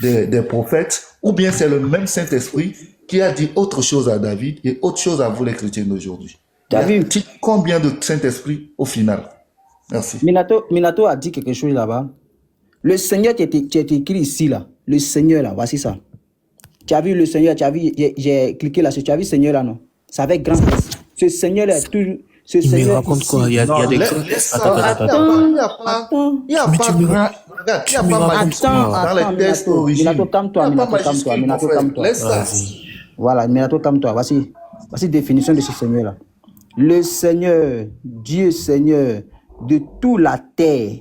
des prophètes, ou bien c'est le même Saint-Esprit qui a dit autre chose à David et autre chose à vous les chrétiens d'aujourd'hui. Il y T'as a vu? combien de Saint-Esprit au final? Merci. Minato a dit quelque chose là-bas. Le Seigneur qui est écrit ici, là. Le Seigneur, là, voici ça. Tu as vu le Seigneur, tu as vu, j'ai cliqué là-dessus. Tu as vu le Seigneur là, non? C'est avec grand S. Ce Seigneur là est toujours. Ce Il me Seigneur raconte ici. quoi? Il y a Non, des laisse, grands... laisse ça. Attends. Il n'y a pas, Attends. il y a Mais pas tu me grand, regarde, il n'y a me pas racontes majuscule quoi? dans les textes Minato, originaux. calme-toi, Il n'y a pas Minato, calme-toi, majuscule, mon Minato, frère. calme-toi. Laisse ça. Vas-y. Voilà, Minato, calme-toi. Voici définition de ce Seigneur là. Le Seigneur, Dieu Seigneur de toute la terre.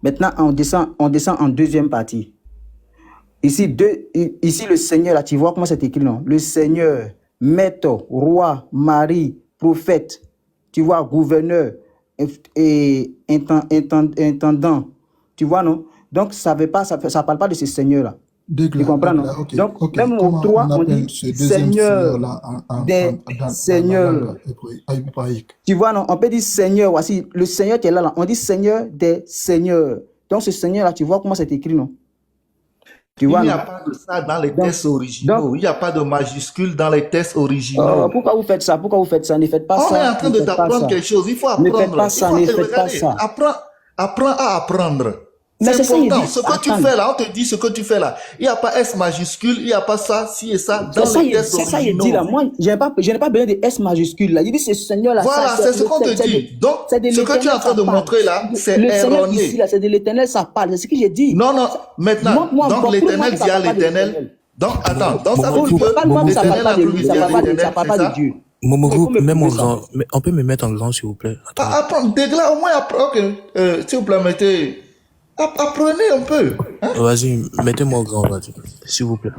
Maintenant, on descend en deuxième partie. Ici, le Seigneur, là, tu vois comment c'est écrit, non? Le Seigneur, maître, roi, mari, prophète, tu vois, gouverneur et intendant. Tu vois, non? Donc, ça parle pas de ce Seigneur-là. Tu comprends, non? Ok, Donc, ok. même au Comment 3, on on appelle dit ce deuxième Seigneur Seigneur-là des dans la seigneurs. langue hébraïque? Tu vois, non? On peut dire Seigneur, voici, le Seigneur qui est là, on dit Seigneur des seigneurs. Donc, ce Seigneur-là, tu vois comment c'est écrit, non? Tu Il vois, n'y a non? pas de ça dans les Donc- textes originaux. donc- Il n'y a pas de majuscule dans les textes originaux. Pourquoi vous faites ça? Pourquoi vous faites ça? Ne faites pas On ça. est en train Ne de faites pas t'apprendre ça. quelque chose. Il faut Ne apprendre. faites pas ça, ne faites pas Regardez, ça. apprends à apprendre. Mais C'est c'est ça, il important. dit, Ce que tu attends. fais là, on te dit ce que tu fais là. Il n'y a pas S majuscule, il n'y a pas ça, ci et ça dans C'est ça, les il textes c'est ça, il originaux. dit là. Moi, je n'ai pas besoin de S majuscule là. Il dit ce Seigneur là. Voilà, ça, c'est ce qu'on te dit. Donc, c'est de ce que tu es en l'Éternel, train de ça parle. montrer là, c'est Le Seigneur ici erroné. là, c'est de l'Éternel, ça parle. C'est ce que j'ai dit. Non, non, maintenant, Moi, donc pour l'éternel moi, ça via parle pas de l'éternel. l'Éternel. Donc, attends, donc ça Momo veut dire Group, que Parle-moi, ça parle l'éternel pas a de toujours lui, via ça parle pas de l'éternel, c'est Dieu. ça? Momo Il faut Group, me même en prouver ça. grand. Mais on peut me mettre en grand, s'il vous plaît. Attends. Apprends, Dégla, au moins, ok, s'il vous plaît, apprenez un peu. Hein? Vas-y, mettez-moi en grand, vas-y. S'il vous plaît.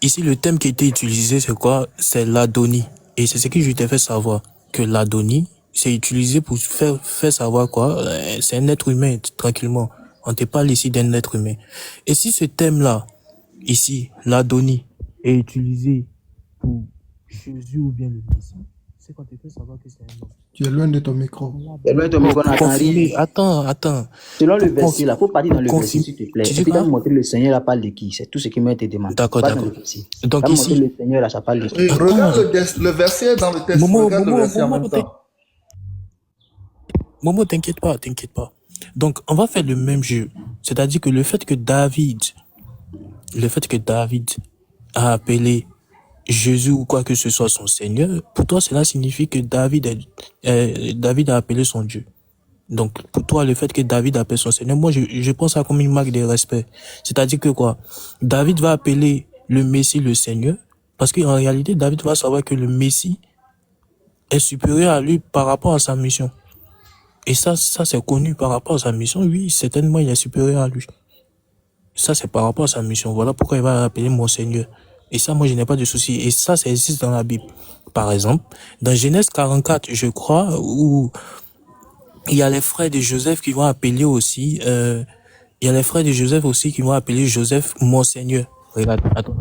Ici, le thème qui a été utilisé, c'est quoi? C'est l'adonie. Et c'est ce que je t'ai fait savoir. Que l'adonie, c'est utilisé pour faire savoir quoi? C'est un être humain, tranquillement. On te parle ici d'un être humain. Et si ce thème-là, ici, l'adonie, est utilisé pour Jésus ou bien le Messie, c'est quand tu fait savoir que c'est un homme. Tu es loin de ton micro. Et loin de ton micro, on Pour n'entend confirmer, rien. attends. Selon le Pour verset là, il faut pas dire dans le verset, confirmer. s'il te plaît. Tu Et dis puis, quoi? quand montrer le Seigneur là parle de qui? C'est tout ce qui m'a été demandé. D'accord, Pas dans d'accord. le verset. Donc Quand montrer ici, le Seigneur là, ça parle de qui? Regarde le verset dans le texte. Regarde le verset en même temps. Momo, t'inquiète pas. Donc, on va faire le même jeu. C'est-à-dire que le fait que David a appelé Jésus ou quoi que ce soit son Seigneur, pour toi, cela signifie que David a appelé son Dieu. Donc, pour toi, le fait que David appelle son Seigneur, moi, je pense ça comme une marque de respect. C'est-à-dire que quoi? David va appeler le Messie le Seigneur, parce qu'en réalité, David va savoir que le Messie est supérieur à lui par rapport à sa mission. Et ça c'est connu par rapport à sa mission. Oui, certainement, il est supérieur à lui. Ça, c'est par rapport à sa mission. Voilà pourquoi il va appeler mon Seigneur. Et ça, moi, je n'ai pas de souci. Et ça existe dans la Bible. Par exemple, dans Genèse 44, je crois, où il y a les frères de Joseph qui vont appeler aussi, Joseph mon Seigneur. Regarde, attends.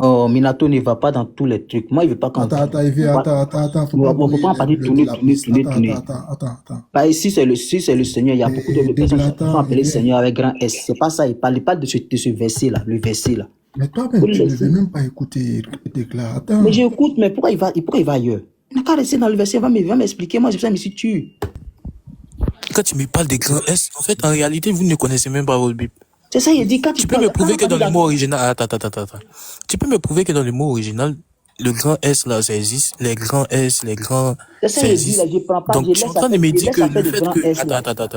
Oh, Minato ne va pas dans tous les trucs. Moi, il veut pas qu'on... Attends, Evie, attends. Faut pas On peut pas en parler brouiller tourner. Attends. Bah, si c'est le Seigneur, il y a beaucoup de personnes qui sont appelées Seigneur avec grand S. C'est pas ça, il parle pas de ce verset-là, le verset là. Mais toi-même, tu ne veux même pas écouter Dégla. Attends. Mais j'écoute, mais pourquoi il va ailleurs? Il n'a qu'à rester dans le verset, il va m'expliquer. Moi, c'est ça, mais si tu... Quand tu me parles des grands S, en fait, en réalité, vous ne connaissez même pas votre Bible. C'est ça, il dit quand Tu peux me prouver que dans le mot original, attends. Tu peux me prouver que dans le mot original, le grand S là, ça existe. Les grands S, les grands, c'est ça, ça il dit existe. là, je prends pas, Donc, tu es en train de me dire que le fait que,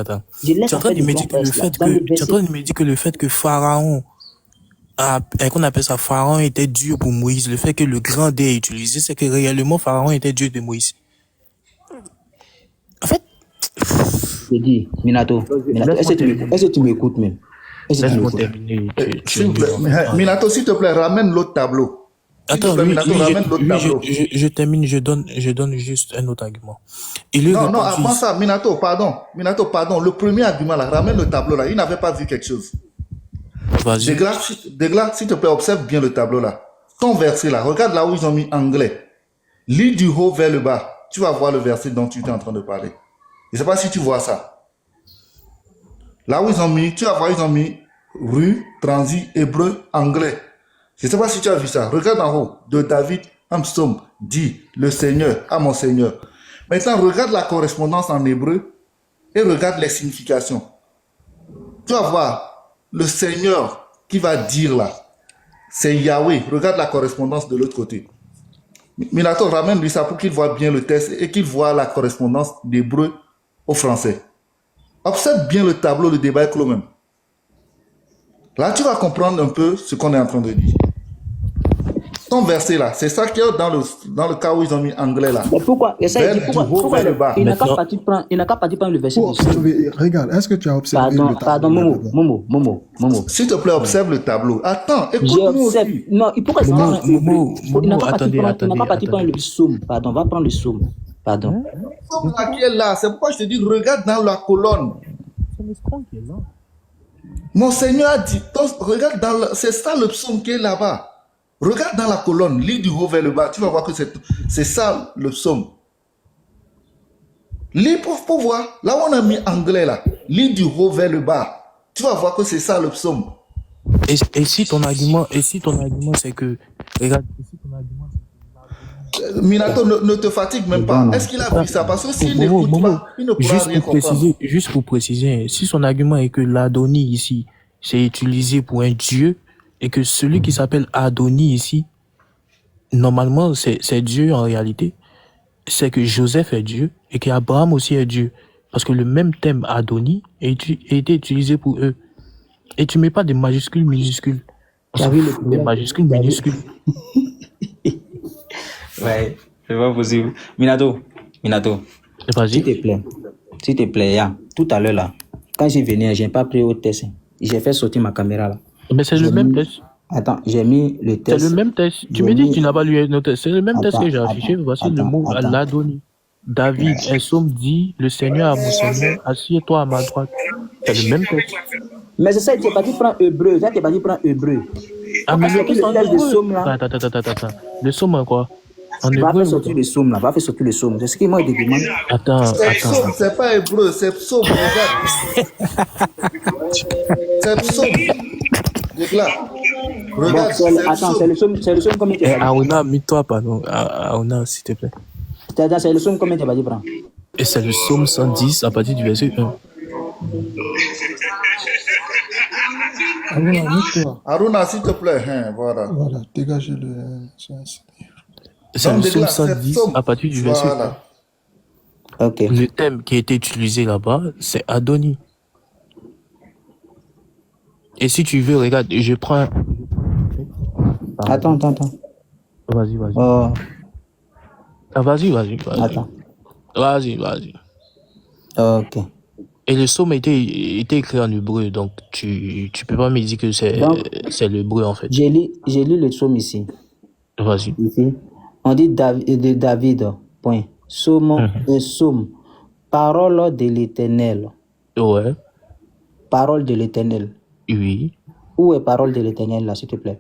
attends. Tu es en train de me dire que le fait que Pharaon, qu'on appelle ça, Pharaon était Dieu pour Moïse, le fait que le grand D est utilisé, c'est que réellement Pharaon était Dieu de Moïse. En fait, je dis, Minato, est-ce que tu m'écoutes même? laisse-moi terminer. S'il vous plaît, Minato, s'il te plaît, ramène l'autre tableau. Attends, Minato, ramène l'autre tableau. je termine, je donne juste un autre argument. Non, avant ça, Minato, pardon. Le premier argument là, ramène le tableau là. Il n'avait pas vu quelque chose. Vas-y. Dégla, s'il te plaît, observe bien le tableau là. Ton verset là, regarde là où ils ont mis anglais. Lis du haut vers le bas. Tu vas voir le verset dont tu es en train de parler. Je ne sais pas si tu vois ça. Là où ils ont mis, tu vas voir, ils ont mis rue, transit, hébreu, anglais. Je ne sais pas si tu as vu ça. Regarde en haut. De David, un psaume, dit le Seigneur à mon Seigneur. Maintenant, regarde la correspondance en hébreu et regarde les significations. Tu vas voir le Seigneur qui va dire là. C'est Yahweh. Regarde la correspondance de l'autre côté. Minato, ramène-lui ça pour qu'il voit bien le texte et qu'il voit la correspondance d'hébreu au français. Observe bien le tableau, le débat est clos même. Là, tu vas comprendre un peu ce qu'on est en train de dire. Ton verset là, c'est ça qui est dans le cas où ils ont mis anglais là. Mais pourquoi? Et ça, il dit Vers du haut pourquoi vers le bas. il n'a qu'à partir prendre le verset Pour du observer, regarde, est-ce que tu as observé le tableau? Momo. S'il te plaît, observe le tableau. Attends, écoute-moi J'observe. aussi. Non, pourquoi il Momo, s'en prend Momo, il n'a Momo, qu'à attendez, partir prendre le psaume. Pardon, va prendre le psaume. Pardon. Le psaume là qui est là, c'est pourquoi je te dis, regarde dans la colonne. Mon Seigneur a dit, regarde c'est ça le psaume qui est là-bas. Regarde dans la colonne, lis du haut vers le bas, tu vas voir que c'est ça le psaume. Lis pour voir, là où on a mis anglais là, lis du haut vers le bas, tu vas voir que c'est ça le psaume. Et si ton argument c'est que, regarde, si ton argument Minato, ne te fatigue même pas. Est-ce qu'il a vu ça? Parce que s'il Momo, n'écoute Momo, pas, il ne pourra rien comprendre. juste pour préciser, si son argument est que l'Adoni ici, c'est utilisé pour un dieu, et que celui qui s'appelle Adoni ici, normalement, c'est Dieu en réalité, c'est que Joseph est Dieu, et qu'Abraham aussi est Dieu. Parce que le même thème Adoni a été utilisé pour eux. Et tu mets pas des majuscules, minuscules. T'as vu Des majuscules, minuscules. Ouais, c'est pas possible. Minato, Vas-y. s'il te plaît, ya, tout à l'heure là, quand j'ai venu, j'ai pas pris au test. J'ai fait sortir ma caméra là. Mais c'est le même test. Attends, j'ai mis le test. C'est le même test. Tu me dis que tu n'as pas lu un test. C'est le même test que j'ai affiché. Voici le mot l'Adoni. David, un psaume dit, le Seigneur à mon Seigneur, assieds-toi à ma droite. C'est le même test. Mais c'est ça, tu es parti prendre hébreu. Ça, tu es parti prendre hébreu. Ah, mais Parce que le test de psaume là. Attends. Le psaume en quoi? En Va hébreu. faire sortir le psaume là. Va faire sortir le psaume. C'est ce qu'il m'a demandé. Attends. Psaume, c'est pas hébreu, c'est psaume, regarde. C'est psaume. Regarde. Bon, attends, c'est le psaume combien tu Eh, as dit? Aouna, mets-toi, pardon. Aouna, s'il te plaît. C'est le psaume combien tu as dit prendre? Et c'est le psaume 110 à partir du verset 1. Aruna, mets-toi. Aruna, s'il te plaît, hein, voilà. Voilà, dégagez-le. C'est le Donc, psaume Dégla, 110 psaume. à partir du verset 1. Voilà. Ok. Le thème qui a été utilisé là-bas, c'est Adoni. Et si tu veux, regarde, je prends... Attends. Vas-y. Oh, Ah, vas-y. attends. Vas-y. Ok. Et le psaume était écrit en hébreu, donc tu peux pas me dire que Donc, c'est l'hébreu en fait. j'ai lu le psaume ici. Vas-y. Ici. On dit de David. Point. Psaume. Parole de l'Éternel. Ouais, Parole de l'Éternel. oui. Où est parole de l'Éternel là, s'il te plaît?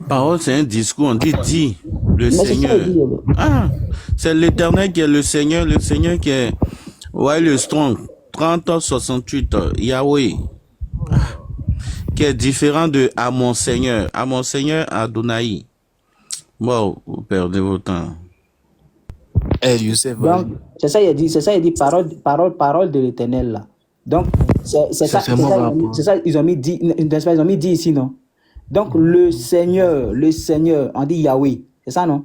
Parole, c'est un discours, on dit le Mais c'est ça, Seigneur. il dit. Ah, c'est l'Éternel qui est le Seigneur qui est le Strong, 3068, Yahweh, qui est différent de à mon Seigneur Adonai. Bon, vous perdez votre temps. Eh, Youssef, vas-y. Donc, c'est ça, il dit parole de l'Éternel là. Donc, c'est ça, ils ont mis dit, n'est-ce pas, ils ont mis dit ici, non? Donc, le Seigneur, on dit Yahweh, c'est ça, non?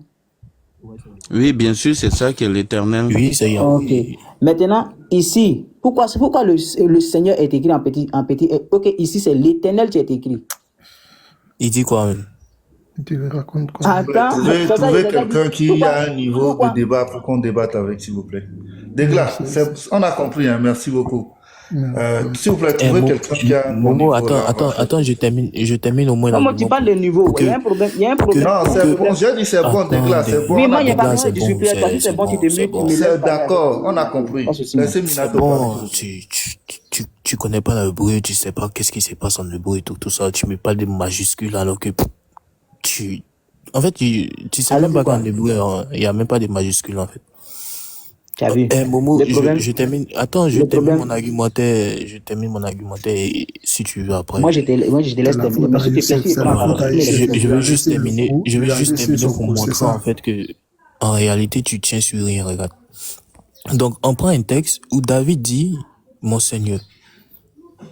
Oui, bien sûr, c'est ça qui est l'Éternel. Oui, c'est Yahweh. Ok. Maintenant, ici, pourquoi le Seigneur est écrit en petit? Ok, ici, c'est l'Éternel qui est écrit. Il dit quoi même? Tu racontes quoi? Attends, Trouvez quelqu'un qui a un niveau de débat pour qu'on débatte avec, s'il vous plaît. Dégla, on a compris, hein, merci beaucoup. S'il vous plaît, trouvez quelqu'un qui a un bon Momo, niveau, là. attends, je termine au moins Comment l'argument tu parles de niveau? Il y a un problème. Non, c'est bon, j'ai dit c'est bon, Dégla, c'est bon. Oui, on moi, a il n'y a pas compris. besoin de discipliner. Parce que c'est bon, tu te mets. C'est d'accord, on a compris. Laissez C'est Minato bon, parler. tu tu connais pas l'hébreu, tu sais pas qu'est-ce qui se passe en hébreu et tout ça. Tu mets pas des majuscules alors que en fait, tu sais Alors même pas pourquoi? qu'en hébreu, il y a même pas de majuscules, en fait. Tu as vu? Momo, Le problème, je termine. Attends, je le termine mon problème, argumentaire. Je termine mon argumentaire et si tu veux après. moi, je te C'est laisse la terminer. faute Mais à s'il te plaît, Youssef, s'il c'est prend la la faute parole, à il est Youssef. Je Il a veux juste laissé le terminer. coup, Je veux il a juste laissé terminer son pour coup, c'est montrer en ça. fait que en réalité tu tiens sur rien. Regarde. Donc on prend un texte où David dit mon Seigneur.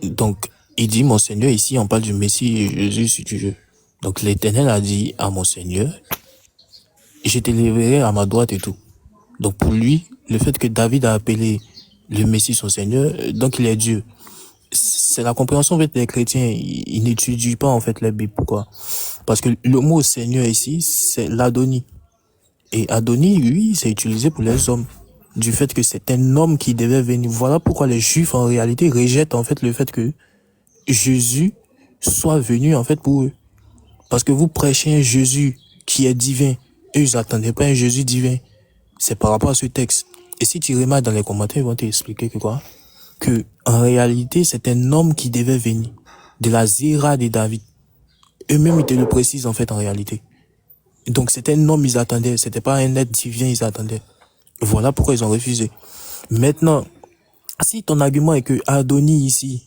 Donc il dit mon Seigneur ici. On parle du Messie Jésus si tu veux. Donc l'Éternel a dit à mon Seigneur, je t'éleverai à ma droite et tout. Donc pour lui, le fait que David a appelé le Messie son Seigneur, donc il est Dieu. C'est la compréhension en fait des chrétiens. Ils n'étudient pas en fait la Bible. Pourquoi? Parce que le mot Seigneur ici, c'est l'Adonie. Et Adonie, oui, c'est utilisé pour les hommes. Du fait que c'est un homme qui devait venir. Voilà pourquoi les Juifs en réalité rejettent en fait le fait que Jésus soit venu en fait pour eux. Parce que vous prêchez un Jésus qui est divin. Eux, ils n'attendaient pas un Jésus divin. C'est par rapport à ce texte. Et si tu remarques dans les commentaires, ils vont t'expliquer que quoi? Que, en réalité, c'est un homme qui devait venir. De la Zéra de David. Eux-mêmes, ils te le précisent, en fait, en réalité. Donc, c'était un homme, ils attendaient. C'était pas un être divin, ils attendaient. Voilà pourquoi ils ont refusé. Maintenant, si ton argument est que Adoni ici,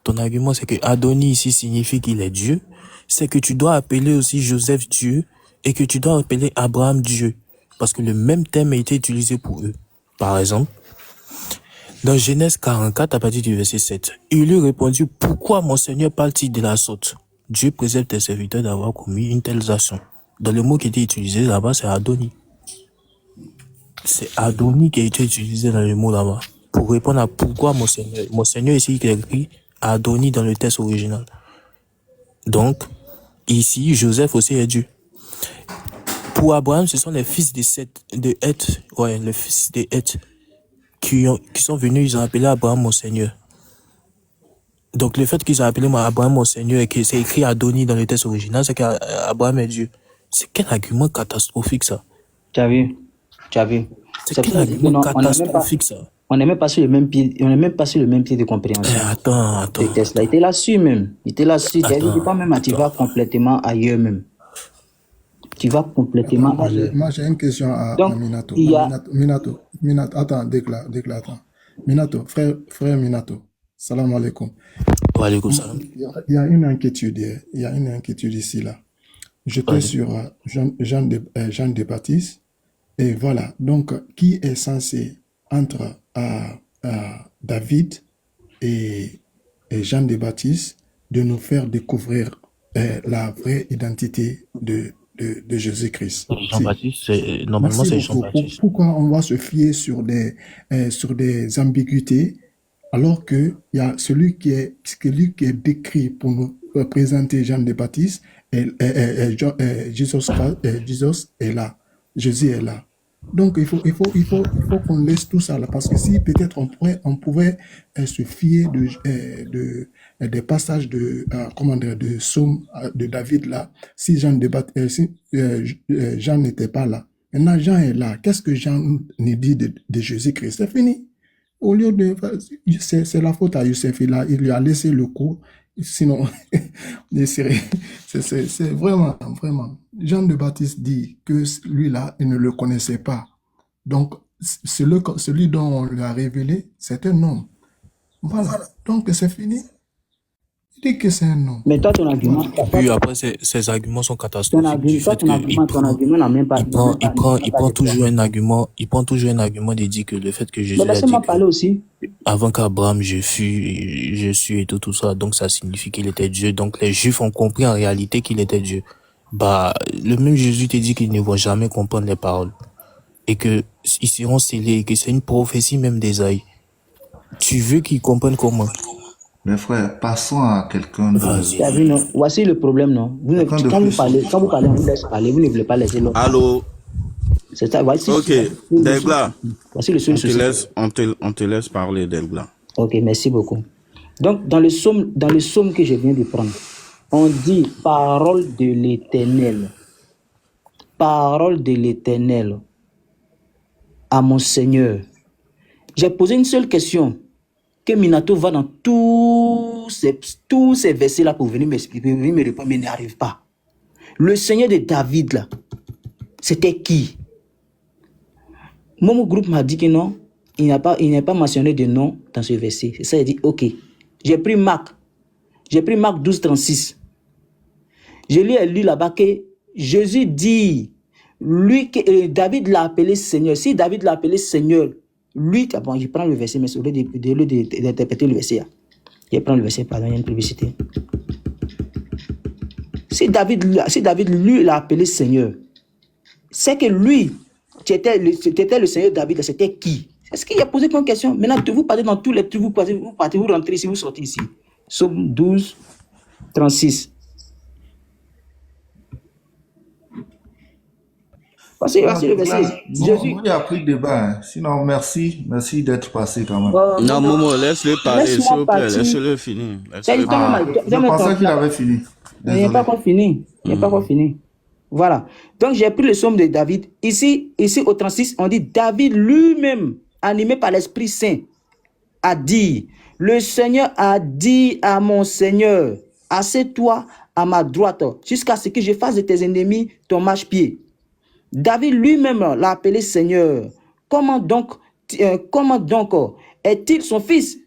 ton argument c'est que Adoni ici signifie qu'il est Dieu, c'est que tu dois appeler aussi Joseph Dieu et que tu dois appeler Abraham Dieu. Parce que le même thème a été utilisé pour eux. Par exemple, dans Genèse 44, à partir du verset 7, il lui répondit, pourquoi mon Seigneur parle-t-il de la sorte? Dieu préserve tes serviteurs d'avoir commis une telle action. Dans le mot qui était utilisé là-bas, c'est Adoni. C'est Adoni qui a été utilisé dans le mot là-bas. Pour répondre à pourquoi mon Seigneur. Mon Seigneur ici, il est écrit Adoni dans le texte original. Donc, ici, Joseph aussi est Dieu. Pour Abraham, ce sont les fils de Heth, les fils de Heth, qui sont venus, ils ont appelé Abraham mon Seigneur. Donc, le fait qu'ils ont appelé Abraham mon Seigneur et que c'est écrit Adoni dans le texte original, c'est qu'Abraham est Dieu. C'est quel argument catastrophique, ça? tu as vu? Tu as vu? C'est C'est quel pour ça que argument non, catastrophique, ça? on n'est même pas sur le même pied, on n'est même pas sur le même pied de compréhension. Attends. Ce test-là, il était là-dessus même. Il était là-dessus. Tu Attends, pas même, tu vas complètement ailleurs même. Tu vas complètement ailleurs. Moi, j'ai une question à Donc, Minato. il y a, Minato, attends, déclare, attends. Minato, frère Minato, salam alaikum. wa alaykoum salam. Il y a une inquiétude, il y a une inquiétude ici, là. J'étais Vas-y. sur Jean de Baptiste, et voilà. Donc, qui est censé entre David et Jean de Baptiste de nous faire découvrir la vraie identité de Jésus-Christ? Jean-Baptiste, normalement, Merci c'est beaucoup. Jean-Baptiste. Pourquoi on va se fier sur des ambiguïtés alors que il y a celui qui est décrit pour nous présenter Jean de Baptiste et Jésus est là. Jésus est là. Donc il faut qu'on laisse tout ça là, parce que si peut-être on pouvait se fier des passages de de Psaume de David là, si Jean Jean n'était pas là. Maintenant Jean est là. Qu'est-ce que Jean nous dit de Jésus-Christ? C'est fini. Au lieu de c'est la faute à Youssef, il lui a laissé le coup. Sinon, c'est vraiment. Jean de Baptiste dit que lui-là, il ne le connaissait pas. Donc, celui dont on lui a révélé, c'est un homme. Voilà. Donc, c'est fini. Il dit que c'est un homme. mais toi, ton argument, Puis après, ces arguments sont catastrophiques du fait ton qu'il argument n'a même pas. prend toujours un argument, de dire que le fait que Jésus Mais a dit laissez-moi que parler aussi. avant qu'Abraham je suis et tout ça, donc ça signifie qu'il était Dieu. Donc les Juifs ont compris en réalité qu'il était Dieu. Bah, le même Jésus te dit qu'ils ne vont jamais comprendre les paroles et que ils seront scellés et que c'est une prophétie même d'Ésaïe. Tu veux qu'ils comprennent comment? Mes frères, passons à quelqu'un de... Vas-y. Tu as vu, non? Voici le problème, non? Quand vous parlez, on vous laisse parler, vous ne voulez pas laisser l'autre. Allô? C'est ça, voici. Ok, Delgla, Voici le seul souci. on te laisse parler, Delgla. Ok, merci beaucoup. Donc, dans le psaume que je viens de prendre, on dit parole de l'Éternel. Parole de l'Éternel à mon Seigneur. J'ai posé une seule question. que Minato va dans tous ces versets-là pour venir me répondre, mais il n'y arrive pas. Le Seigneur de David, là, c'était qui? Mon groupe m'a dit que non, il n'a pas mentionné de nom dans ce verset. C'est ça, il dit, ok. J'ai pris Marc 12, 36. Je lui ai lu là-bas que Jésus dit, lui, que David l'a appelé Seigneur. Si David l'a appelé Seigneur, lui, bon, je prends le verset, mais au lieu d'interpréter le verset, je prends le verset, pardon, il y a une publicité. Si David, lui, l'a appelé Seigneur, c'est que lui, c'était le Seigneur David, c'était qui? Est-ce qu'il a posé comme question? Maintenant, vous partez dans tous les trucs, vous rentrez ici, vous sortez ici. Psaume 12, 36. Voici le verset. Jésus. Il y a pris le débat. Hein. Sinon, merci d'être passé quand même. Non, Momo, laisse-le parler, s'il vous plaît. Laisse-le finir. Je pensais qu'il avait fini. Il n'est pas encore fini. Il n'est pas encore fini. Voilà. Donc, j'ai pris le psaume de David. Ici, au 36, on dit David lui-même, animé par l'Esprit Saint, a dit, le Seigneur a dit à mon Seigneur, assieds-toi à ma droite, jusqu'à ce que je fasse de tes ennemis ton marchepied. David lui-même l'a appelé Seigneur. Comment donc est-il son fils?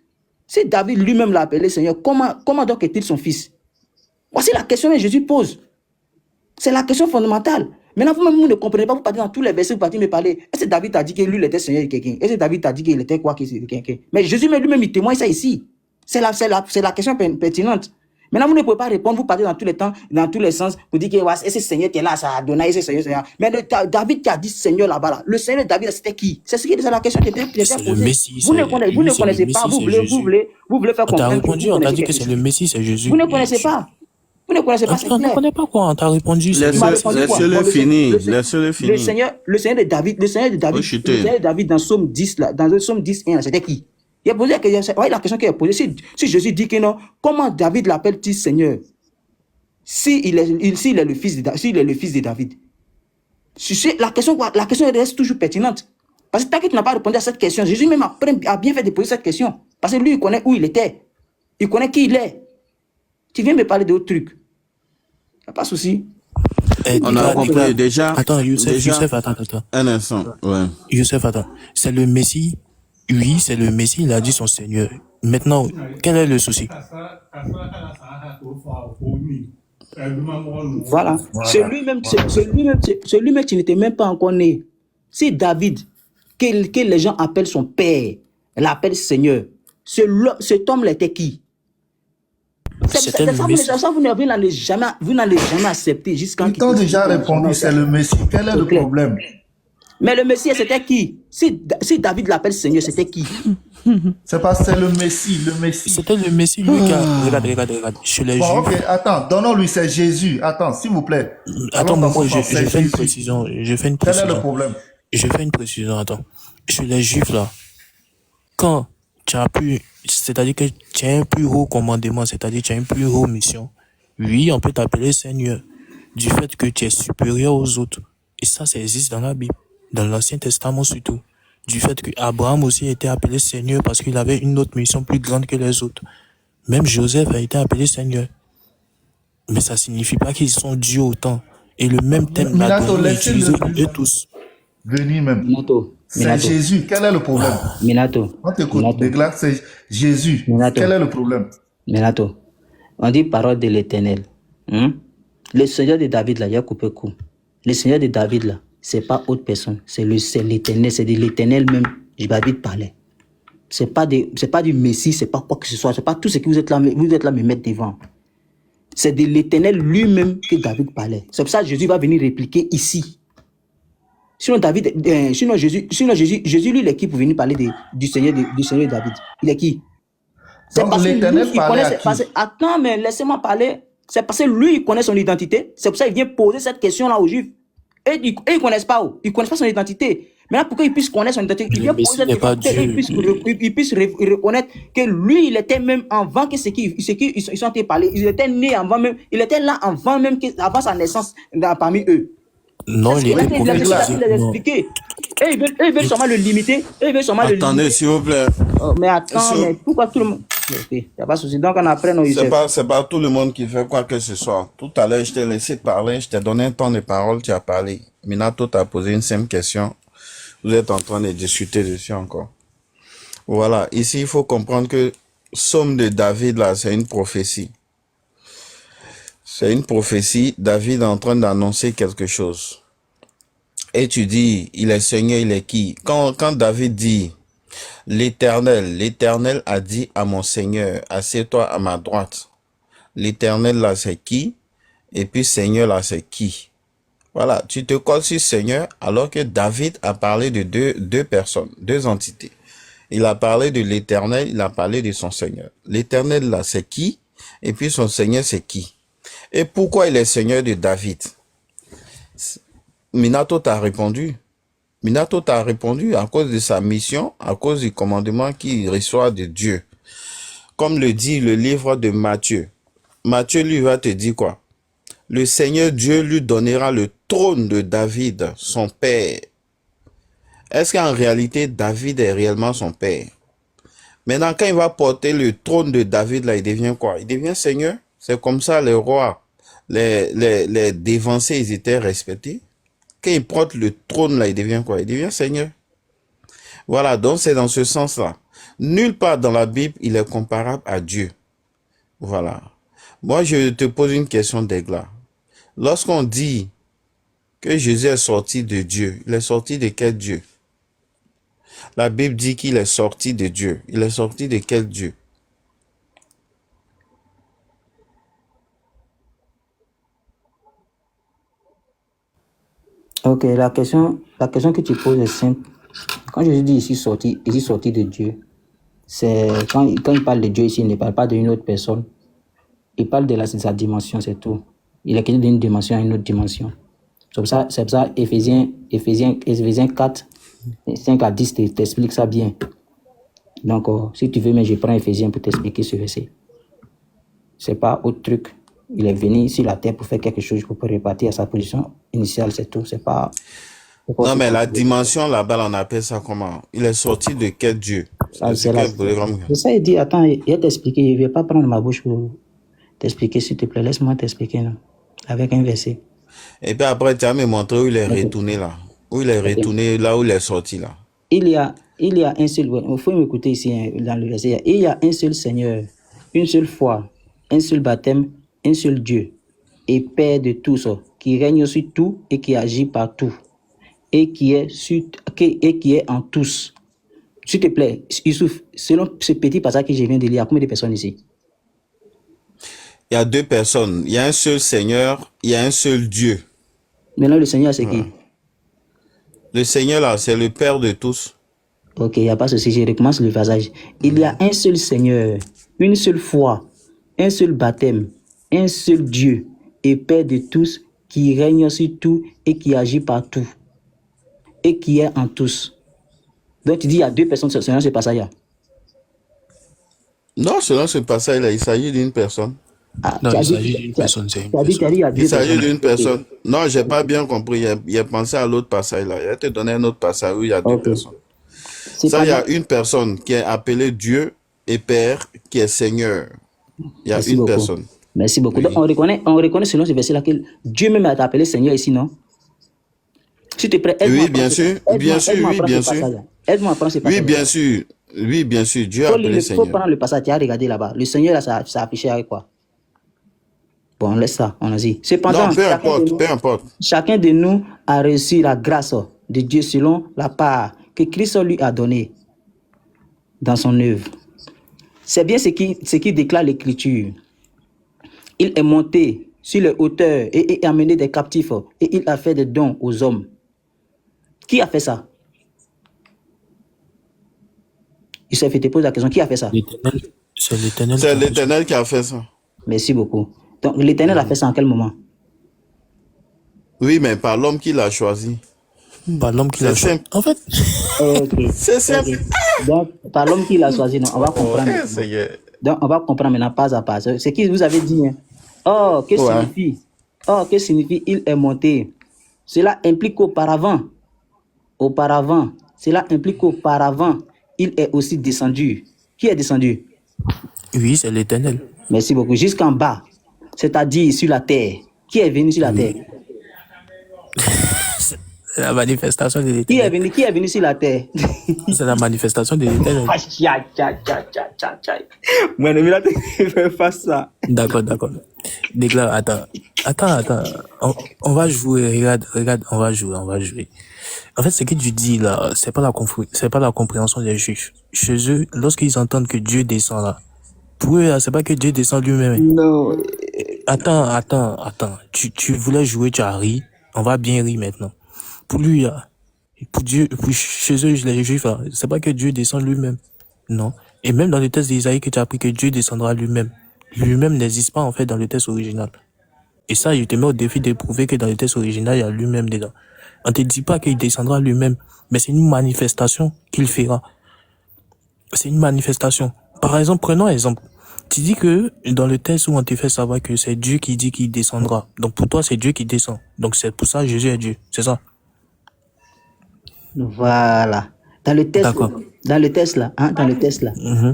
Si David lui-même l'a appelé Seigneur, comment donc est-il son fils? Voici la question que Jésus pose. C'est la question fondamentale. Maintenant, vous-même, vous ne comprenez pas, vous partez dans tous les versets, vous partez me parler. Est-ce que David a dit que lui, il était Seigneur de quelqu'un? Est-ce que David a dit qu'il était quoi, qu'il était quelqu'un? Mais Jésus lui-même, il témoigne ça ici. C'est la question pertinente. Maintenant, vous ne pouvez pas répondre, vous partez dans tous les temps, dans tous les sens, vous dites que est-ce que Seigneur était là, ça a donné, est-ce que Seigneur. Mais David qui a dit Seigneur là-bas, là, le Seigneur de David, c'était qui? C'est la question qui était posée. Vous ne connaissez pas, vous voulez faire comprendre. On t'a répondu, on t'a dit que c'est le Messie, c'est Jésus. Vous ne connaissez pas. Vous ne connaissez pas, c'est clair. On ne connaît pas quoi, on t'a répondu. Laisse-le finir. Le Seigneur de David, le Seigneur de David dans Psaume 10, là, dans le Psaume 10, 1, c'était qui? Il a posé la question qu'il a posée. Si Jésus dit que non, comment David l'appelle-t-il Seigneur? S'il est le fils de David. La question reste toujours pertinente. Parce que tant que tu n'as pas répondu à cette question, Jésus même a bien fait de poser cette question. Parce que lui, il connaît où il était. Il connaît qui il est. Tu viens me parler d'autres trucs. Il n'y a pas de souci. On a compris déjà. Attends, Youssef, attends. Un instant, ouais. Youssef, attends. C'est le Messie. Oui, c'est le Messie, il a dit son Seigneur. Maintenant, quel est le souci? Voilà. Celui-même, tu n'étais même pas encore né. C'est David, que les gens appellent son père, l'appellent Seigneur. Cet homme-là était qui? C'est ça, vous n'allez jamais accepter jusqu'à... Ils t'ont déjà répondu, c'est le Messie. Quel est le problème? Mais le Messie, c'était qui? Si David l'appelle Seigneur, c'était qui? C'est parce que c'est le Messie. C'était le Messie, lui qui a... Regarde. Chez les Juifs... Ok, attends, donnons-lui, c'est Jésus. Attends, s'il vous plaît. Attends, moi, je fais une précision. Quel est le problème? Je fais une précision, attends. Chez les Juifs, là, quand tu as pu... C'est-à-dire que tu as un plus haut commandement, c'est-à-dire que tu as une plus haute mission. Oui, on peut t'appeler Seigneur. Du fait que tu es supérieur aux autres. Et ça existe dans la Bible. Dans l'Ancien Testament surtout, du fait qu'Abraham aussi était appelé Seigneur parce qu'il avait une autre mission plus grande que les autres. Même Joseph a été appelé Seigneur. Mais ça signifie pas qu'ils sont dus autant. Et le même thème là est utilisé pour eux tous. Venir même. C'est Jésus. Quel est le problème? Minato. On t'écoute. Déclare, c'est Jésus. Quel est le problème? Minato. On dit parole de l'Éternel. Le Seigneur de David là, il a coupé coup. Le Seigneur de David là, c'est pas autre personne, c'est l'Éternel, c'est de l'Éternel même. David parlait. C'est pas du Messie, c'est pas quoi que ce soit, c'est pas tout ce que vous êtes là me mettre devant. C'est de l'Éternel lui-même que David parlait. C'est pour ça que Jésus va venir répliquer ici. Sinon Jésus lui il est qui pour venir parler du Seigneur de David? Il est qui? C'est parce que l'Éternel parlait à qui? Attends, mais laissez-moi parler. C'est parce que lui il connaît son identité. C'est pour ça qu'il vient poser cette question là aux Juifs. Et ils ne connaissent pas où? Ils ne connaissent pas son identité. Maintenant, pour qu'ils puissent connaître son identité, il vient poser cette question et ils puissent reconnaître que lui, il était même avant que ce qu'ils sont parlé. Il était né avant même, il était là avant sa naissance parmi eux. Non, il était prophétisé. Eux, ils veulent seulement le limiter. Eux, ils veulent seulement le Attendez, limiter. s'il vous plaît. Oh, mais attends, Sur- mais pourquoi tout le monde... Ok, il n'y a pas de souci. Donc, on apprend nos C'est pas tout le monde qui fait quoi que ce soit. Tout à l'heure, je t'ai laissé parler, je t'ai donné un temps de parole, tu as parlé. Minato t'a posé une simple question. Vous êtes en train de discuter dessus encore. Voilà. Ici, il faut comprendre que Somme de David, là, c'est une prophétie. C'est une prophétie. David est en train d'annoncer quelque chose. Et tu dis, il est Seigneur, il est qui? Quand David dit, l'Éternel a dit à mon Seigneur, assieds-toi à ma droite. L'Éternel là, c'est qui? Et puis Seigneur là, c'est qui? Voilà, tu te colles sur Seigneur alors que David a parlé de deux personnes, deux entités. Il a parlé de l'Éternel, il a parlé de son Seigneur. L'Éternel là, c'est qui? Et puis son Seigneur, c'est qui? Et pourquoi il est Seigneur de David? Minato t'a répondu. Minato t'a répondu à cause de sa mission, à cause du commandement qu'il reçoit de Dieu. Comme le dit le livre de Matthieu. Matthieu lui va te dire quoi? Le Seigneur Dieu lui donnera le trône de David, son père. Est-ce qu'en réalité, David est réellement son père? Maintenant, quand il va porter le trône de David, là, il devient quoi? Il devient Seigneur. C'est comme ça, les rois, les dévancés, ils étaient respectés. Quand il porte le trône, là, il devient quoi? Il devient Seigneur. Voilà, donc c'est dans ce sens-là. Nulle part dans la Bible, il est comparable à Dieu. Voilà. Moi, je te pose une question d'églat. Lorsqu'on dit que Jésus est sorti de Dieu, il est sorti de quel Dieu? La Bible dit qu'il est sorti de Dieu. Il est sorti de quel Dieu? Ok, la question que tu poses est simple. Quand Jésus dit ici sorti de Dieu, c'est quand il parle de Dieu ici, il ne parle pas d'une autre personne. Il parle de sa dimension, c'est tout. Il est question d'une dimension à une autre dimension. C'est pour ça Éphésiens 4, 5 à 10 t'explique ça bien. Donc, si tu veux, mais je prends Éphésiens pour t'expliquer ce verset. C'est pas autre truc. Il est venu sur la terre pour faire quelque chose, pour repartir à sa position initiale, c'est tout. C'est pas... Non, mais la dimension là-bas, on appelle ça comment? Il est sorti de quel Dieu? C'est ça, il dit, attends, il va t'expliquer. Je ne vais pas prendre ma bouche pour t'expliquer, s'il te plaît. Laisse-moi t'expliquer, non? Avec un verset. Et puis après, tu as me montré où il est retourné là. Où il est retourné, là où il est sorti là. Il y a un seul... Il faut m'écouter ici, hein, dans le verset. Il y a un seul Seigneur, une seule foi, un seul baptême, un seul Dieu et Père de tous, qui règne sur tout et qui agit partout et qui est en tous. S'il te plaît, Youssouf, selon ce petit passage que je viens de lire, il y a combien de personnes ici? Il y a deux personnes. Il y a un seul Seigneur, il y a un seul Dieu. Maintenant, le Seigneur, c'est qui? Le Seigneur, là, c'est le Père de tous. Ok, il n'y a pas de souci, je recommence le passage. Il y a un seul Seigneur, une seule foi, un seul baptême, un seul Dieu et Père de tous, qui règne sur tout et qui agit partout et qui est en tous. Donc, tu dis, il y a deux personnes selon ce passage-là. Non, selon ce passage-là, il s'agit d'une personne. Ah, Non, il s'agit d'une personne, c'est une tu as dit, il y a deux Il s'agit personnes. d'une personne. Non, j'ai pas bien compris. Il a pensé à l'autre passage là. Il a te donné un autre passage où il y a deux Ok. personnes. C'est Ça, pas il y a grave. une personne qui est appelée Dieu et Père, qui est Seigneur. Il y a Merci une beaucoup. personne. Merci beaucoup. Oui. Donc, on reconnaît selon ce verset-là que Dieu même a appelé Seigneur ici, non? S'il te plaît, aide-moi Oui, à bien prendre ce- sûr, aide-moi- bien sûr, aide-moi à oui, prendre bien ce sûr. passage-là. Aide-moi à prendre ce Oui, passage-là. bien sûr. Oui, bien sûr. Dieu a Faut appelé faut Seigneur. prendre le passage, tu as regardé là-bas. Le Seigneur, là, ça a affiché avec quoi? Bon, on laisse ça, on a dit. Cependant, Non, peu importe, peu importe. chacun de nous a reçu la grâce de Dieu selon la part que Christ lui a donnée dans son œuvre. C'est bien ce qui déclare l'Écriture. Il est monté sur les hauteurs et a amené des captifs et il a fait des dons aux hommes. Qui a fait ça? Youssef, je te pose la question, qui a fait ça? L'Éternel, c'est l'Éternel qui C'est a fait l'Éternel qui a fait ça. Merci beaucoup. Donc, l'Éternel a fait ça en quel moment? Oui, mais par l'homme qui l'a choisi. ça. Par l'homme qui C'est l'a choisi. simple. En fait, Ok. C'est simple. Ok. Donc, par l'homme qui l'a choisi, non, on va comprendre. Ouais, Seigneur. Donc, on va comprendre maintenant pas à pas. C'est ce que vous avez dit. Hein. Oh, que Ouais. signifie? Oh, que signifie il est monté? Cela implique qu'auparavant, Auparavant, cela implique qu'auparavant, il est aussi descendu. Qui est descendu? Oui, c'est l'Éternel. Merci beaucoup. Jusqu'en bas, c'est-à-dire sur la terre. Qui est venu sur la terre? C'est la manifestation de Qui est l'Éternel. venu sur la terre? C'est la manifestation de l'Éternel. Mon ami, là, tu fais pas ça. D'accord. Déclare, attends. On va jouer, regarde, on va jouer. En fait, ce que tu dis là, c'est pas la compréhension des Juifs. Chez eux, lorsqu'ils entendent que Dieu descend là, pour eux, là, c'est pas que Dieu descend lui-même. Non. Attends. Tu voulais jouer, tu as ri. On va bien rire maintenant. Pour lui, là, chez eux, les Juifs, là, c'est pas que Dieu descend lui-même. Non. Et même dans le texte d'Isaïe que tu as appris que Dieu descendra lui-même. Lui-même n'existe pas, en fait, dans le texte original. Et ça, je te mets au défi de prouver que dans le texte original, il y a lui-même dedans. On te dit pas qu'il descendra lui-même, mais c'est une manifestation qu'il fera. C'est une manifestation. Par exemple, prenons un exemple. Tu dis que dans le texte où on te fait savoir que c'est Dieu qui dit qu'il descendra. Donc pour toi, c'est Dieu qui descend. Donc c'est pour ça que Jésus est Dieu. C'est ça? Voilà. Dans le test, D'accord.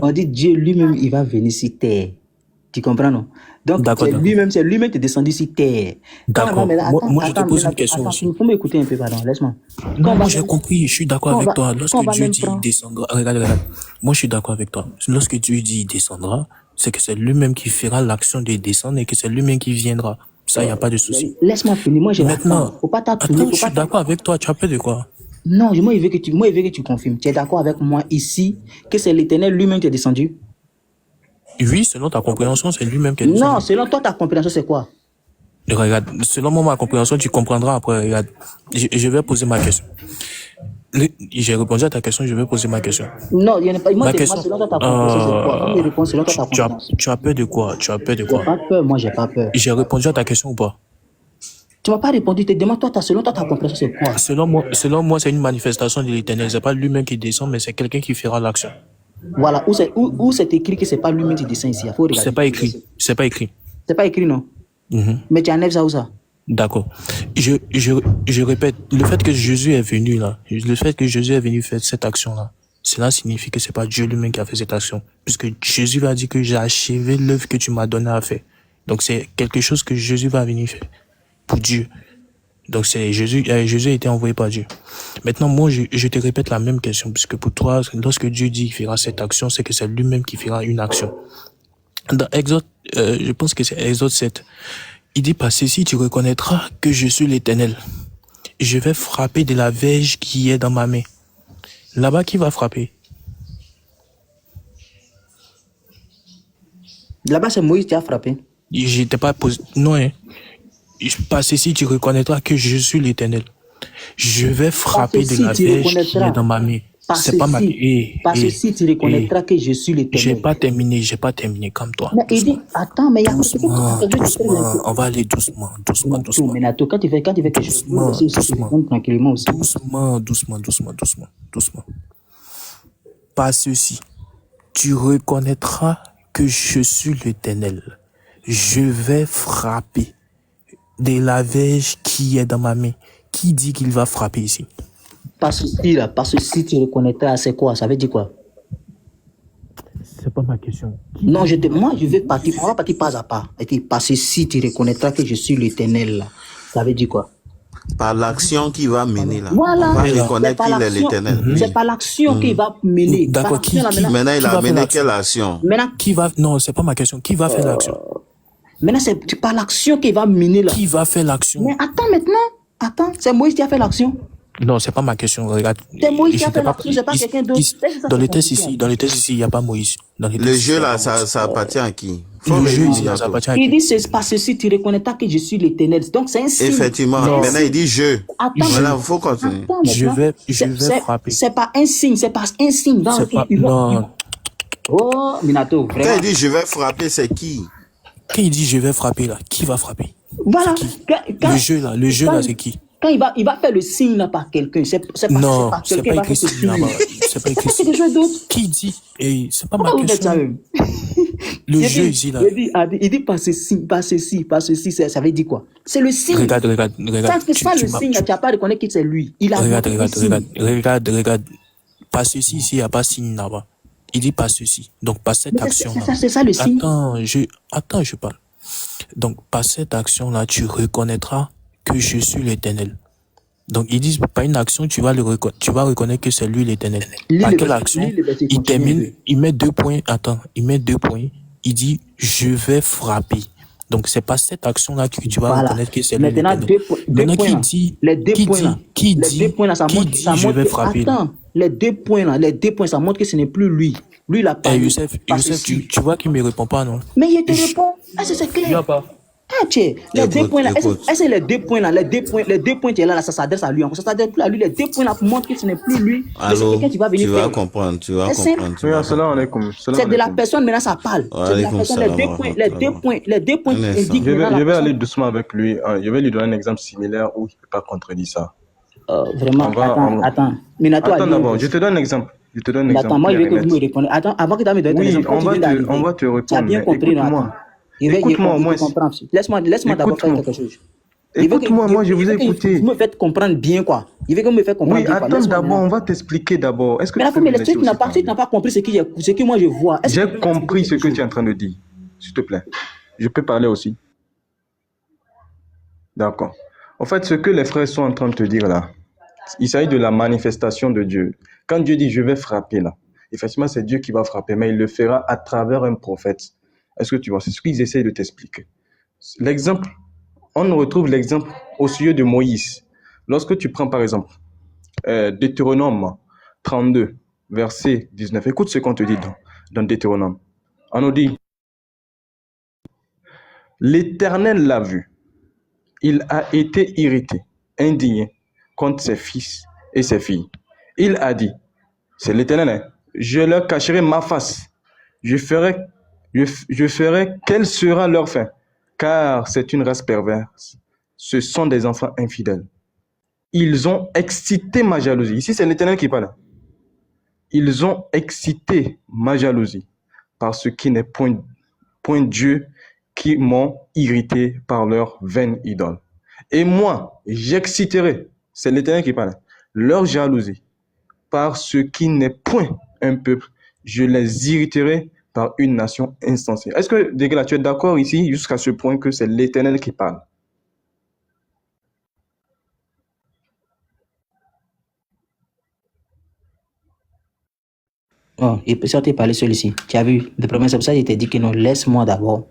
on dit Dieu lui-même, il va venir sur terre. Tu comprends, non? Donc, D'accord. c'est lui-même qui est descendu sur terre. D'accord. Moi, je te pose une question aussi. Il faut m'écouter un peu, pardon, laisse-moi. Non, moi j'ai compris, je suis d'accord avec toi. on Lorsque va Dieu même dit prendre- il descendra, regarde. Moi je suis d'accord avec toi. Lorsque Dieu dit il descendra, c'est que c'est lui-même qui fera l'action de descendre et que c'est lui-même qui viendra. Ça, il n'y a pas de souci. Laisse-moi finir, moi j'ai la Maintenant, fin. Faut pas t'attourner, attends, je suis d'accord avec toi. Tu as peur de quoi? Non, moi il veut que tu confirmes. Tu es d'accord avec moi ici que c'est l'Éternel lui-même qui est descendu? Oui, selon ta compréhension, c'est lui-même qui est descendu. Non, selon toi, ta compréhension, c'est quoi? Regarde, selon moi, ma compréhension, tu comprendras après. Regarde, je vais poser ma question. J'ai répondu à ta question, je vais poser ma question. Non, il y en a pas. Moi, Ma je question, demande selon toi, ta compréhension, c'est quoi? Moi, je réponds selon toi, ta compréhension. tu as peur de quoi? Tu as peur de J'ai quoi? pas peur, moi, j'ai pas peur. J'ai répondu à ta question ou pas? Tu m'as pas répondu, te demande toi, selon toi, ta compréhension, c'est quoi? Selon moi, c'est une manifestation de l'Éternel. C'est pas lui-même qui descend, mais c'est quelqu'un qui fera l'action. Voilà, où c'est écrit que c'est pas lui-même qui descend ici. Il faut regarder. C'est pas écrit. C'est pas écrit. C'est pas écrit, non? Mais tu enlèves ça où ça? D'accord. Je répète, le fait que Jésus est venu là, le fait que Jésus est venu faire cette action-là, cela signifie que c'est pas Dieu lui-même qui a fait cette action. Puisque Jésus va dire que j'ai achevé l'œuvre que tu m'as donné à faire. Donc c'est quelque chose que Jésus va venir faire pour Dieu. Donc c'est Jésus a été envoyé par Dieu. Maintenant, moi, je te répète la même question, puisque pour toi, lorsque Dieu dit qu'il fera cette action, c'est que c'est lui-même qui fera une action. Dans Exode, je pense que c'est Exode 7, il dit, par ceci, tu reconnaîtras que je suis l'Éternel. Je vais frapper de la verge qui est dans ma main. Là-bas, qui va frapper? Là-bas, c'est Moïse qui a frappé. J'étais pas posé, non, hein. Par ceci, tu reconnaîtras que je suis l'Éternel. Je vais frapper de la verge qui est dans ma main. C'est pas ma... Parce que si tu reconnaîtras que je suis l'Éternel. J'ai pas terminé, comme toi. Mais il dit, attends, mais il y a doucement. On va aller doucement. Mais Nato, quand tu fais que je doucement. Tranquillement aussi. Doucement. Par ceci, tu reconnaîtras que je suis l'Éternel. Je vais frapper de la verge qui est dans ma main. Qui dit qu'il va frapper ici? Parce que si tu reconnaîtras, c'est quoi? Ça veut dire quoi? C'est pas ma question. Non, moi, je vais partir. On va partir pas à pas. Parce que si tu reconnaîtras que je suis l'Éternel, là, ça veut dire quoi? Par l'action qu'il va mener là. Voilà. On va reconnaître qu'il est l'Éternel. C'est pas l'action qu'il va mener. D'accord. Maintenant, il a mené quelle action? Maintenant, Non, c'est pas ma question. Qui va faire l'action? maintenant, c'est pas l'action qu'il va mener là. Qui va faire l'action? Mais attends maintenant. Attends, c'est Moïse qui a fait l'action. Non, c'est pas ma question. Regarde. C'est Moïse qui a fait l'action, c'est pas quelqu'un d'autre. Dans le texte ici, il n'y a pas Moïse. Le jeu là, ça appartient à qui? Le jeu ici, ça appartient à Il qui? dit, c'est parce que si tu reconnaîtras que je suis l'Éternel. Donc, c'est un signe. Effectivement. Maintenant, il dit je. Attends, Maintenant, il faut continuer. attends, Je vais c'est- frapper. C'est pas un signe, c'est pas un signe. Dans C'est pas, il va- non. Oh, Minato, Quand vraiment. il dit je vais frapper, c'est qui? Quand il dit je vais frapper là, qui va frapper? Voilà. Le jeu là, c'est qui? Quand il va faire le signe là par quelqu'un, c'est pas Non, par c'est quelqu'un pas qui va écrit faire ce signe là-bas. signe. C'est pas écrit C'est quelque chose d'autre. Qui dit? Et c'est pas ma Pourquoi vous faites ça question. même? Le Il jeu dit, ici, là. il dit par ceci, ça veut dire quoi? C'est le signe. Regarde. Sans le signe, tu n'as pas reconnaître que c'est lui. Il a Regarde. montré le signe. Pas ceci ici, il n'y a pas signe là-bas. Il dit pas ceci. Donc, par cette Mais action-là. c'est ça le signe. Attends, je parle. Donc, par cette action-là, tu reconnaîtras que je suis l'Éternel. Donc, ils disent, par une action, tu vas reconnaître que c'est lui l'Éternel. Par quelle action? Il termine, il met 2 points. Attends, il met 2 points. Il dit, je vais frapper. Donc, c'est pas cette action-là que tu vas reconnaître que c'est lui Maintenant, l'Éternel. Maintenant, qui dit, je vais frapper? Attends, les 2 points là, ça montre que ce n'est plus lui. Lui, il a pas. Youssef, tu vois qu'il me répond pas, non? Mais il te répond. Ah, c'est clair. Il y a pas. Ah, tiens, les 2 points là, écoute. est-ce que les 2 points là, les deux points qui est là, ça s'adresse à lui encore. Ça s'adresse plus à lui. Les 2 points là montrent que ce n'est plus lui. Mais c'est Allô, quelqu'un qui va venir tu vas faire. comprendre, tu vas C'est comprendre. tu Oui, vas assalamu alaikum. C'est de la personne, maintenant ça parle. C'est de la Alaikum personne, salam les wa 2 points Un qui indiquent Je maintenant la vais aller personne. doucement avec lui. Je vais lui donner un exemple similaire où il ne peut pas contredire ça. Vraiment, attends. Minato Attends a dit d'abord, je te donne un exemple. Attends, moi, je clair veux et que net. vous me répondiez. Attends, avant que tu me donnes ton Oui, exemple, on va te tu as répondre. bien Mais compris, non? écoute-moi. Attends. Écoute-moi, Je moi. comprends. Laisse-moi d'abord faire Écoute-moi. quelque chose. Écoute-moi, moi, je vous ai écouté. Vous me faites comprendre bien, quoi. Il veut que vous me faites comprendre Oui, bien, quoi. attends Laisse-moi d'abord, maintenant. on va t'expliquer d'abord. Est-ce que Mais là, tu peux me laisser si tu n'as aussi pas, si tu n'as parler? pas compris ce que moi je vois, est-ce que J'ai tu peux m'expliquer compris ce quelque que tu es chose? en train de dire. S'il te plaît. Je peux parler aussi. D'accord. En fait, ce que les frères sont en train de te dire là, il s'agit de la manifestation de Dieu. Quand Dieu dit je vais frapper là, effectivement, c'est Dieu qui va frapper, mais il le fera à travers un prophète. Est-ce que tu vois? C'est ce qu'ils essayent de t'expliquer. L'exemple, on retrouve l'exemple au sujet de Moïse. Lorsque tu prends par exemple Deutéronome 32, verset 19, écoute ce qu'on te dit dans Deutéronome. On nous dit, l'Éternel l'a vu, il a été irrité, indigné contre ses fils et ses filles. Il a dit, c'est l'Éternel, hein, je leur cacherai ma face, je ferai quelle sera leur fin, car c'est une race perverse, ce sont des enfants infidèles. Ils ont excité ma jalousie. Ici, c'est l'Éternel qui parle. Ils ont excité ma jalousie parce qu'il n'est point Dieu qui m'ont irrité par leur vaine idole. Et moi, j'exciterai, c'est l'Éternel qui parle, leur jalousie parce qu'il n'est point un peuple. Je les irriterai par une nation insensée. Est-ce que, Dégla, tu es d'accord ici jusqu'à ce point que c'est l'Éternel qui parle? Oh, et puis ça t'est parlé celui-ci. Tu as vu, le premier, c'est pour ça qu'il t'a dit que non, laisse-moi d'abord.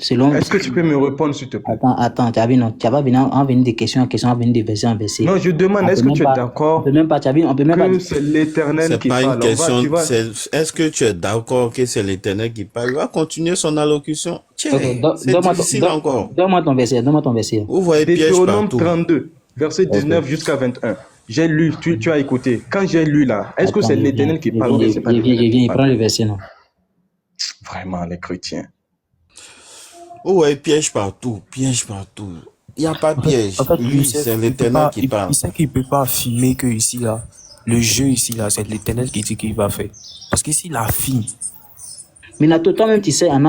Selon. Est-ce que tu peux me répondre, s'il te plaît? Attends, tu as vu, non, tu vas venir en venir des questions en question, en venir des versets en verset. Non, je demande, est-ce que tu es On d'accord peut même pas, tu as vu, on peut même pas. que c'est l'Éternel C'est qui pas parle? une question. Tu vas- Est-ce que tu es d'accord que c'est l'Éternel qui parle? Il va continuer son allocution. Tiens, Ok, c'est difficile encore. Donne-moi ton verset, Vous voyez piège Deutéronome partout. 32, verset 19 jusqu'à 21. J'ai lu, tu as écouté. Quand j'ai lu là, est-ce que c'est l'Éternel qui parle ou bien c'est pas Je l'Éternel qui viens, il parle? prend le verset, non. Vraiment, les chrétiens. Vous voyez piège partout. Piège partout. Il n'y a pas de piège. En fait, Lui, Youssef, c'est il peut l'Éternel pas- qui parle. Il sait qu'il peut pas affirmer que ici, là, le jeu ici, là, c'est l'Éternel qui dit qu'il va faire. Parce qu'ici, il affirme. Mais toi-même, tu sais, en